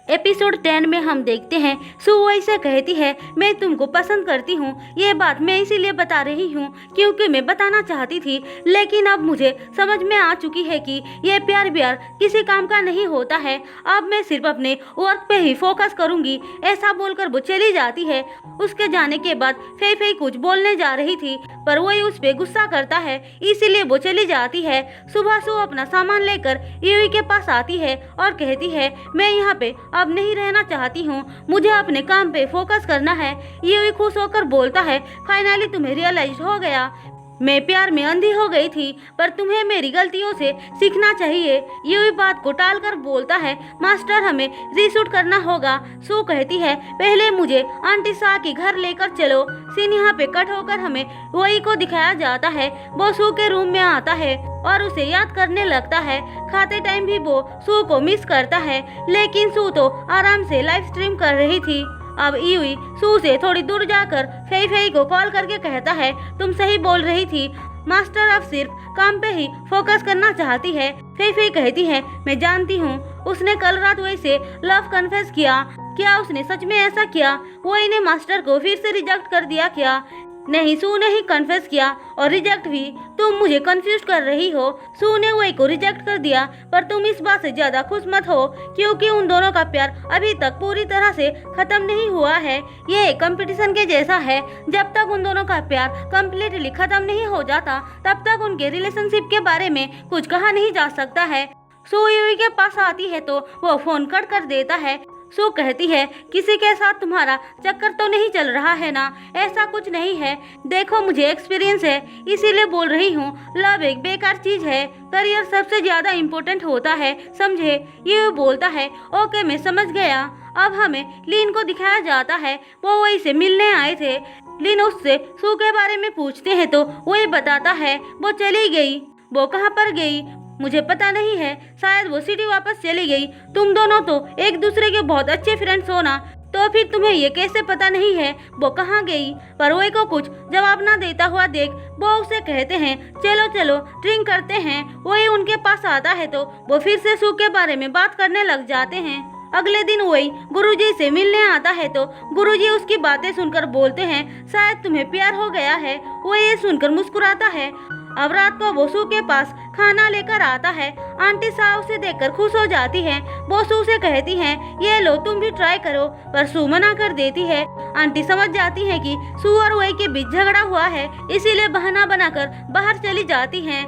Episode 10 में हम देखते हैं सू ऐसे कहती है, मैं तुमको पसंद करती हूँ। ये बात मैं इसीलिए बता रही हूँ क्योंकि मैं बताना चाहती थी, लेकिन अब मुझे समझ में आ चुकी है कि ये प्यार किसी काम का नहीं होता है। अब मैं सिर्फ अपने वर्क पे ही फोकस करूँगी। ऐसा बोलकर वो चली जाती है। उसके जाने के बाद फे फे कुछ बोलने जा रही थी, पर वही उस पे गुस्सा करता है, इसीलिए वो चली जाती है। सुबह सू अपना सामान लेकर यूई के पास आती है और कहती है, मैं यहाँ पे अब नहीं रहना चाहती हूँ, मुझे अपने काम पे फोकस करना है। यूई खुश होकर बोलता है, फाइनली तुम्हें रियलाइज हो गया, मैं प्यार में अंधी हो गई थी, पर तुम्हें मेरी गलतियों से सीखना चाहिए। यूई बात को टालकर बोलता है, मास्टर हमें रीशूट करना होगा। सू कहती है, पहले मुझे आंटी शाह के घर लेकर चलो। सीन यहाँ पे कट होकर हमें वही को दिखाया जाता है। वो सू के रूम में आता है और उसे याद करने लगता है। खाते टाइम भी वो सू को मिस करता है, लेकिन सू तो आराम से लाइव स्ट्रीम कर रही थी। अब यूई सू से थोड़ी दूर जाकर फे फे को कॉल करके कहता है, तुम सही बोल रही थी, मास्टर अब सिर्फ काम पे ही फोकस करना चाहती है। फे फे कहती है, मैं जानती हूँ, उसने कल रात वैसे लव कन्फेस किया। क्या उसने सच में ऐसा किया? वो इन्हें मास्टर को फिर से रिजेक्ट कर दिया क्या? नहीं, सू ने ही कन्फेस किया और रिजेक्ट भी। तुम मुझे कंफ्यूज कर रही हो। सू ने वही को रिजेक्ट कर दिया, पर तुम इस बात से ज्यादा खुश मत हो क्योंकि उन दोनों का प्यार अभी तक पूरी तरह से खत्म नहीं हुआ है। ये एक कंपटीशन के जैसा है। जब तक उन दोनों का प्यार कम्प्लीटली खत्म नहीं हो जाता, तब तक उनके रिलेशनशिप के बारे में कुछ कहा नहीं जा सकता है। सू यूई के पास आती है तो वो फोन कट कर देता है। सू कहती है, किसी के साथ तुम्हारा चक्कर तो नहीं चल रहा है ना? ऐसा कुछ नहीं है, देखो मुझे एक्सपीरियंस है, इसीलिए बोल रही हूँ। लव एक बेकार चीज है, करियर सबसे ज्यादा इम्पोर्टेंट होता है, समझे? ये बोलता है, ओके मैं समझ गया। अब हमें लीन को दिखाया जाता है, वो वही से मिलने आए थे। लीन उससे सू के बारे में पूछते हैं तो वही बताता है वो चली गई। वो कहाँ पर गई मुझे पता नहीं है, शायद वो सिटी वापस चली गई। तुम दोनों तो एक दूसरे के बहुत अच्छे फ्रेंड्स हो ना, तो फिर तुम्हें ये कैसे पता नहीं है वो कहाँ गई? पर वो को कुछ जवाब ना देता हुआ देख वो उसे कहते हैं, चलो चलो ड्रिंक करते हैं। वही उनके पास आता है तो वो फिर से सू के बारे में बात करने लग जाते हैं। अगले दिन वही गुरुजी से मिलने आता है तो गुरुजी उसकी बातें सुनकर बोलते हैं, शायद तुम्हें प्यार हो गया है। वो ये सुनकर मुस्कुराता है। अब रात को वो सू के पास खाना लेकर आता है। आंटी शाह उसे देखकर खुश हो जाती है। वो सू से कहती हैं, ये लो तुम भी ट्राई करो, पर सू मना कर देती है। आंटी समझ जाती है कि सू और वही के बीच झगड़ा हुआ है, इसीलिए बहाना बनाकर बाहर चली जाती हैं।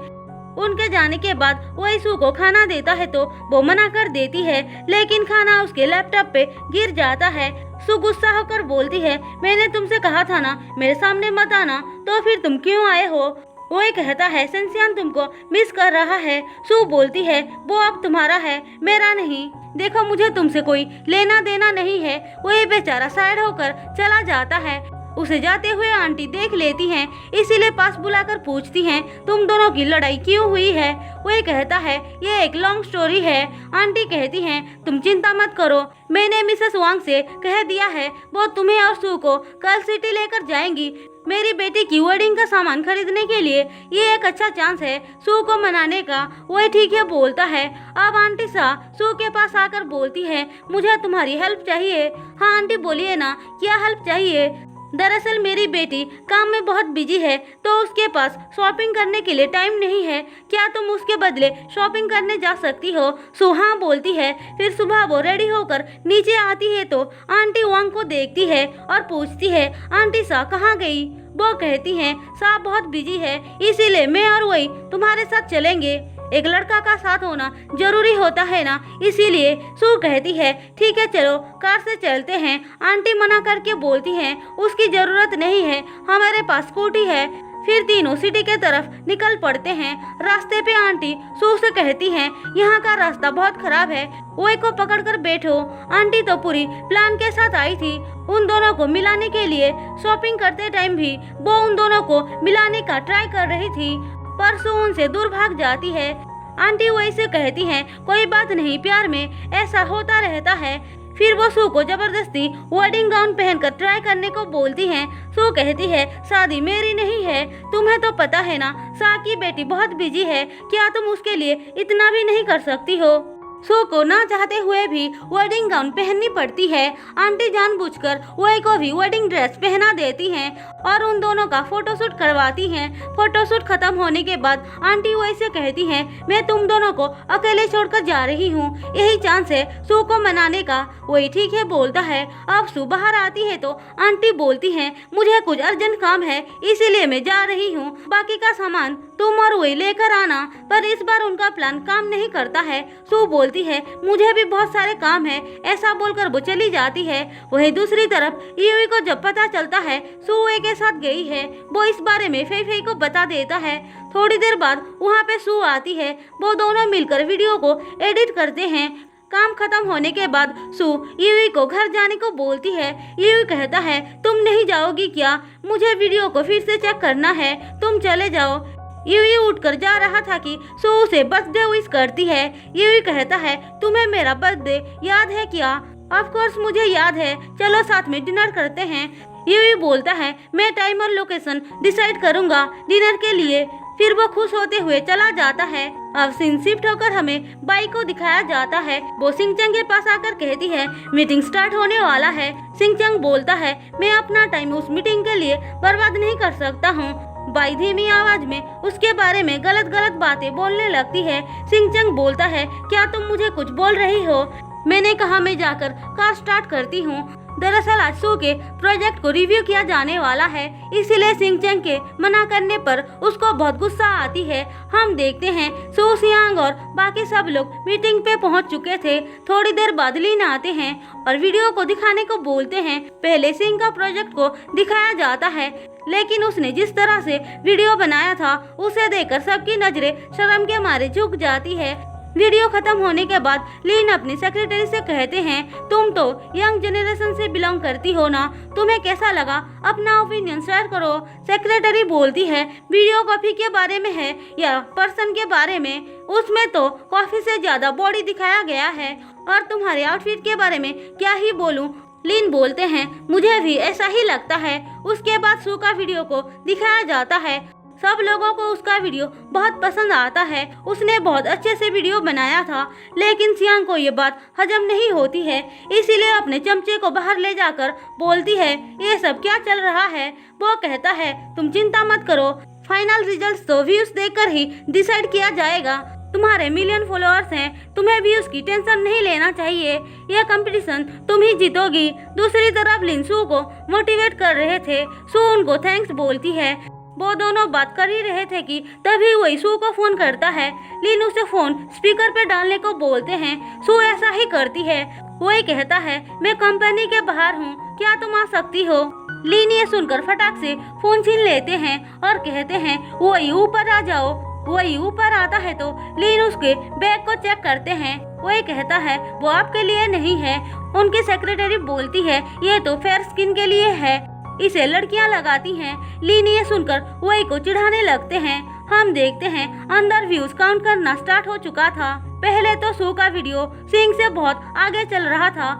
उनके जाने के बाद वही सू को खाना देता है तो वो मना कर देती है, लेकिन खाना उसके लैपटॉप पे गिर जाता है। सू गुस्सा होकर बोलती है, मैंने तुमसे कहा था ना मेरे सामने मत आना, तो फिर तुम क्यों आए हो? वो कहता है, सेंसियन तुमको मिस कर रहा है। सू बोलती है, वो अब तुम्हारा है, मेरा नहीं। देखो मुझे तुमसे कोई लेना देना नहीं है। वो बेचारा साइड होकर चला जाता है। उसे जाते हुए आंटी देख लेती हैं, इसीलिए पास बुलाकर पूछती हैं, तुम दोनों की लड़ाई क्यों हुई है? वो कहता है, ये एक लॉन्ग स्टोरी है। आंटी कहती हैं, तुम चिंता मत करो, मैंने मिसेस वांग से कह दिया है, वो तुम्हें और सू को कल सिटी लेकर जाएंगी। मेरी बेटी की वेडिंग का सामान खरीदने के लिए ये एक अच्छा चांस है सू को मनाने का। वो ठीक है बोलता है। अब आंटी शाह सू के पास आकर बोलती है, मुझे तुम्हारी हेल्प चाहिए। हाँ आंटी बोलिए ना, क्या हेल्प चाहिए? दरअसल मेरी बेटी काम में बहुत बिजी है तो उसके पास शॉपिंग करने के लिए टाइम नहीं है। क्या तुम उसके बदले शॉपिंग करने जा सकती हो? सू हाँ बोलती है। फिर सुबह वो रेडी होकर नीचे आती है तो आंटी वांग को देखती है और पूछती है, आंटी शाह कहाँ गई? वो कहती हैं, शाह बहुत बिजी है, इसीलिए मैं और वही तुम्हारे साथ चलेंगे। एक लड़का का साथ होना जरूरी होता है ना, इसीलिए सू कहती है, ठीक है चलो कार से चलते हैं। आंटी मना करके बोलती हैं, उसकी जरूरत नहीं है, हमारे पास स्कूटी है। फिर तीनों सिटी के तरफ निकल पड़ते हैं। रास्ते पे आंटी सू से कहती हैं, यहाँ का रास्ता बहुत खराब है, वो को पकड़ कर बैठो। आंटी तो पूरी प्लान के साथ आई थी उन दोनों को मिलाने के लिए। शॉपिंग करते टाइम भी वो उन दोनों को मिलाने का ट्राई कर रही थी, पर सू उनसे दूर भाग जाती है। आंटी वैसे कहती हैं, कोई बात नहीं, प्यार में ऐसा होता रहता है। फिर वो सू को जबरदस्ती वेडिंग गाउन पहनकर ट्राई करने को बोलती हैं। सू कहती है, शादी मेरी नहीं है, तुम्हें तो पता है ना शाह की बेटी बहुत बिजी है, क्या तुम उसके लिए इतना भी नहीं कर सकती हो? सू को ना चाहते हुए भी वेडिंग गाउन पहननी पड़ती है। आंटी जानबूझकर वही को भी वेडिंग ड्रेस पहना देती हैं और उन दोनों का फोटोशूट करवाती हैं। फोटोशूट खत्म होने के बाद आंटी वही से कहती हैं, मैं तुम दोनों को अकेले छोड़कर जा रही हूँ, यही चांस है सू को मनाने का। वही ठीक है बोलता है। अब सू बाहर आती है तो आंटी बोलती हैं, मुझे कुछ अर्जेंट काम है इसीलिए मैं जा रही हूँ, बाकी का सामान तुम और वही लेकर आना। पर इस बार उनका प्लान काम नहीं करता है। सू बोलती है, मुझे भी बहुत सारे काम है, ऐसा बोलकर वो चली जाती है। वही दूसरी तरफ यूई को जब पता चलता है सू वही के साथ गई है, वो इस बारे में फई फई को बता देता है। थोड़ी देर बाद वहाँ पे सू आती है, वो दोनों मिलकर वीडियो को एडिट करते हैं। काम खत्म होने के बाद सू यूई को घर जाने को बोलती है। यूई कहता है, तुम नहीं जाओगी क्या? मुझे वीडियो को फिर से चेक करना है, तुम चले जाओ। यूई उठकर जा रहा था कि सू उसे बर्थडे विश करती है। यूई कहता है, तुम्हें मेरा बर्थडे याद है क्या? ऑफ कोर्स मुझे याद है, चलो साथ में डिनर करते हैं। यूई बोलता है, मैं टाइम और लोकेशन डिसाइड करूंगा डिनर के लिए। फिर वो खुश होते हुए चला जाता है। अब सीन शिफ्ट होकर हमें बाई को दिखाया जाता है। वो सिंचंग के पास आकर कहती है, मीटिंग स्टार्ट होने वाला है। सिंचंग बोलता है, मैं अपना टाइम उस मीटिंग के लिए बर्बाद नहीं कर सकता हूँ। बाई धीमी आवाज में उसके बारे में गलत गलत बातें बोलने लगती है। सिंचंग बोलता है, क्या तुम मुझे कुछ बोल रही हो? मैंने कहा मैं जाकर कार स्टार्ट करती हूँ। दरअसल आज सू के प्रोजेक्ट को रिव्यू किया जाने वाला है, इसीलिए सिंचंग के मना करने पर उसको बहुत गुस्सा आती है। हम देखते हैं सू, सियांग और बाकी सब लोग मीटिंग पे पहुंच चुके थे। थोड़ी देर बाद लीन आते हैं और वीडियो को दिखाने को बोलते हैं। पहले सिंह का प्रोजेक्ट को दिखाया जाता है, लेकिन उसने जिस तरह से वीडियो बनाया था उसे देखकर सबकी नजरें शर्म के मारे झुक जाती है। वीडियो खत्म होने के बाद लीन अपनी सेक्रेटरी से कहते हैं, तुम तो यंग जनरेशन से बिलोंग करती हो ना, तुम्हें कैसा लगा? अपना ओपिनियन शेयर करो। सेक्रेटरी बोलती है, वीडियो कॉफी के बारे में है या पर्सन के बारे में? उसमें तो कॉफी से ज्यादा बॉडी दिखाया गया है, और तुम्हारे आउटफिट के बारे में क्या ही बोलूं। लीन बोलते हैं, मुझे भी ऐसा ही लगता है। उसके बाद सू का वीडियो को दिखाया जाता है। सब लोगों को उसका वीडियो बहुत पसंद आता है, उसने बहुत अच्छे से वीडियो बनाया था। लेकिन सियांग को ये बात हजम नहीं होती है, इसीलिए अपने चमचे को बाहर ले जाकर बोलती है, ये सब क्या चल रहा है? वो कहता है, तुम चिंता मत करो, फाइनल रिजल्ट तो व्यूज देखकर ही डिसाइड किया जाएगा। तुम्हारे मिलियन फॉलोअर्स हैं, तुम्हें व्यूज की टेंशन नहीं लेना चाहिए, यह कंपटीशन तुम ही जीतोगी। दूसरी तरफ लिन सू को मोटिवेट कर रहे थे। सू उनको थैंक्स बोलती है। वो दोनों बात कर ही रहे थे कि तभी वही सू को फोन करता है। लिन उसे फोन स्पीकर पे डालने को बोलते हैं। सू ऐसा ही करती है। वही कहता है, मैं कंपनी के बाहर हूँ, क्या तुम आ सकती हो? लिन ये सुनकर फटाक से फोन छीन लेते हैं और कहते हैं, वही ऊपर आ जाओ। वही ऊपर आता है तो लिन उसके बैग को चेक करते हैं। वही कहता है, वो आपके लिए नहीं है। उनकी सेक्रेटरी बोलती है, ये तो फेयर स्किन के लिए है, इसे लड़कियां लगाती हैं। लीन ये सुनकर वही को चिढ़ाने लगते हैं। हम देखते हैं अंदर व्यूज काउंट करना स्टार्ट हो चुका था। पहले तो सू का वीडियो सिंह से बहुत आगे चल रहा था,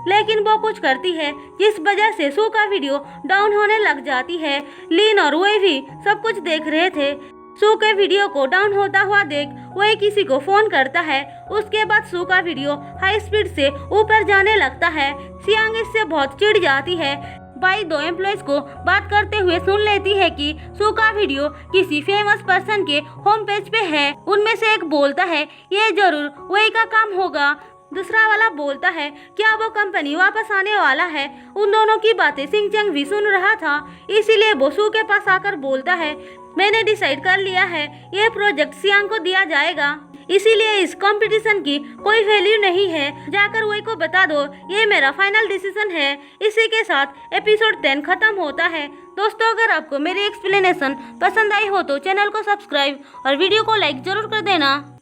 लेकिन वो कुछ करती है जिस वजह से सू का वीडियो डाउन होने लग जाती है। लीन और वही भी सब कुछ देख रहे थे। सू के वीडियो को डाउन होता हुआ देख वही किसी को फोन करता है। उसके बाद सू का वीडियो हाई स्पीड से ऊपर जाने लगता है। सियांग इससे बहुत चिढ़ जाती है। बाई दो एम्प्लॉयज को बात करते हुए सुन लेती है कि सू का वीडियो किसी फेमस पर्सन के होम पेज पे है। उनमें से एक बोलता है, ये जरूर वही का काम होगा। दूसरा वाला बोलता है, क्या वो कंपनी वापस आने वाला है? उन दोनों की बातें सिंचंग भी सुन रहा था, इसीलिए वो सू के पास आकर बोलता है, मैंने डिसाइड कर लिया है, ये प्रोजेक्ट सियांग को दिया जाएगा, इसीलिए इस कंपटीशन की कोई वैल्यू नहीं है। जाकर वही को बता दो, ये मेरा फाइनल डिसीजन है। इसी के साथ एपिसोड 10 खत्म होता है। दोस्तों, अगर आपको मेरी एक्सप्लेनेशन पसंद आई हो तो चैनल को सब्सक्राइब और वीडियो को लाइक जरूर कर देना।